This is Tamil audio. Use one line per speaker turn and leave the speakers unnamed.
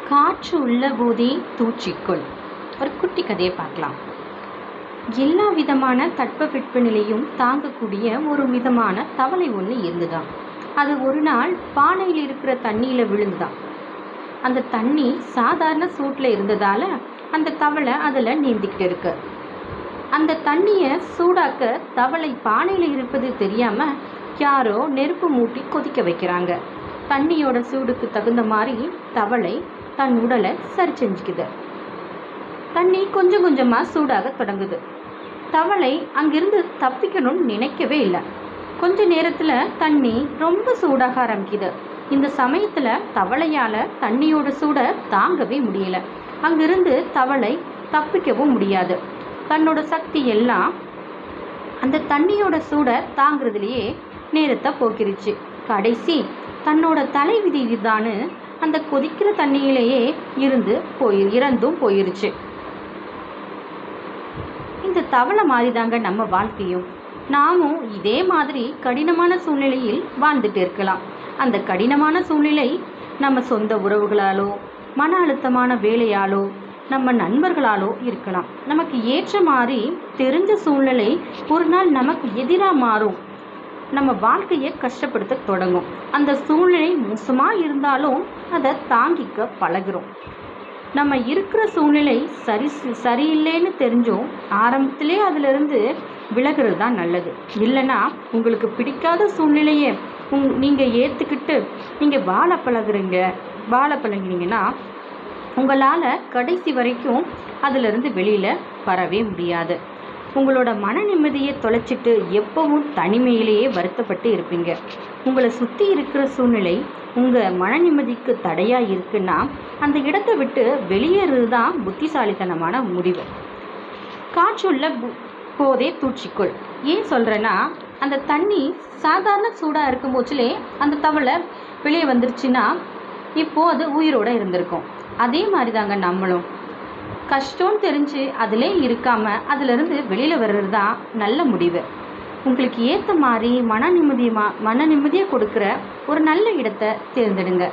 காற்று உள்ள போதே தூற்றிக்கொள். ஒரு குட்டி கதையை பார்க்கலாம். எல்லா விதமான தட்பவெட்ப நிலையும் தாங்கக்கூடிய ஒரு விதமான தவளை ஒன்று இருந்துதான். அது ஒரு நாள் பானையில் இருக்கிற தண்ணியில் விழுந்துதான். அந்த தண்ணி சாதாரண சூட்டில் இருந்ததால் அந்த தவளை அதில் நீந்திக்கிட்டு இருக்கு. அந்த தண்ணியை சூடாக்க தவளை பானையில் இருப்பது தெரியாமல் யாரோ நெருப்பு மூட்டி கொதிக்க வைக்கிறாங்க. தண்ணியோட சூடுக்கு தகுந்த மாதிரி தவளை தன் உடலை சரி செஞ்சுக்குது. தண்ணி கொஞ்சம் கொஞ்சமாக சூடாக தொடங்குது. தவளை அங்கிருந்து தப்பிக்கணும்னு நினைக்கவே இல்லை. கொஞ்ச நேரத்தில் தண்ணி ரொம்ப சூடாக ஆரம்பிக்குது. இந்த சமயத்தில் தவளையால் தண்ணியோட சூடை தாங்கவே முடியல. அங்கிருந்து தவளை தப்பிக்கவும் முடியாது. தன்னோட சக்தி எல்லாம் அந்த தண்ணியோட சூடை தாங்கிறதுலையே நேரத்தை போக்கிருச்சு. கடைசி தன்னோட தலைவிதி தான்னு அந்த கொதிக்கிற தண்ணியிலேயே இறந்தும் போயிருச்சு. இந்த தவளை மாதிரி தாங்க நம்ம வாழ்க்கையும். நாமும் இதே மாதிரி கடினமான சூழ்நிலையில் வாழ்ந்துட்டு இருக்கலாம். அந்த கடினமான சூழ்நிலை நம்ம சொந்த உறவுகளாலோ, மன அழுத்தமான வேலையாலோ, நம்ம நண்பர்களாலோ இருக்கலாம். நமக்கு ஏற்ற மாதிரி தெரிஞ்ச சூழ்நிலை ஒரு நாள் நமக்கு எதிராக மாறும். நம்ம வாழ்க்கையை கஷ்டப்படுத்த தொடங்கும். அந்த சூழ்நிலை மோசமாக இருந்தாலும் அதை தாங்கிக்க பழகிறோம். நம்ம இருக்கிற சூழ்நிலை சரியில்லைன்னு தெரிஞ்சும் ஆரம்பத்திலே அதிலிருந்து விலகிறது தான் நல்லது. இல்லைன்னா உங்களுக்கு பிடிக்காத சூழ்நிலையை நீங்கள் ஏற்றுக்கிட்டு நீங்கள் வாழ பழகினீங்கன்னா உங்களால் கடைசி வரைக்கும் அதிலிருந்து வெளியில் வரவே முடியாது. உங்களோட மன நிம்மதியை தொலைச்சிட்டு எப்பவும் தனிமையிலேயே வருத்தப்பட்டு இருப்பீங்க. உங்களை சுற்றி இருக்கிற சூழ்நிலை உங்கள் மன நிம்மதிக்கு தடையாக இருக்குன்னா அந்த இடத்தை விட்டு வெளியேறது தான் புத்திசாலித்தனமான முடிவு. காற்றுள்ள போதே தூற்றிக்கொள். ஏன் சொல்கிறேன்னா, அந்த தண்ணி சாதாரண சூடாக இருக்கும் போச்சுலே அந்த தவளை வெளியே வந்துருச்சுன்னா இப்போது அது உயிரோடு இருந்திருக்கும். அதே மாதிரி தாங்க நம்மளும். கஷ்டம்னு தெரிஞ்சு அதிலே இருக்காமல் அதிலிருந்து வெளியில் வர்றது தான் நல்ல முடிவு. உங்களுக்கு ஏற்ற மாதிரி மன நிம்மதியை கொடுக்குற ஒரு நல்ல இடத்தை தேர்ந்தெடுங்க.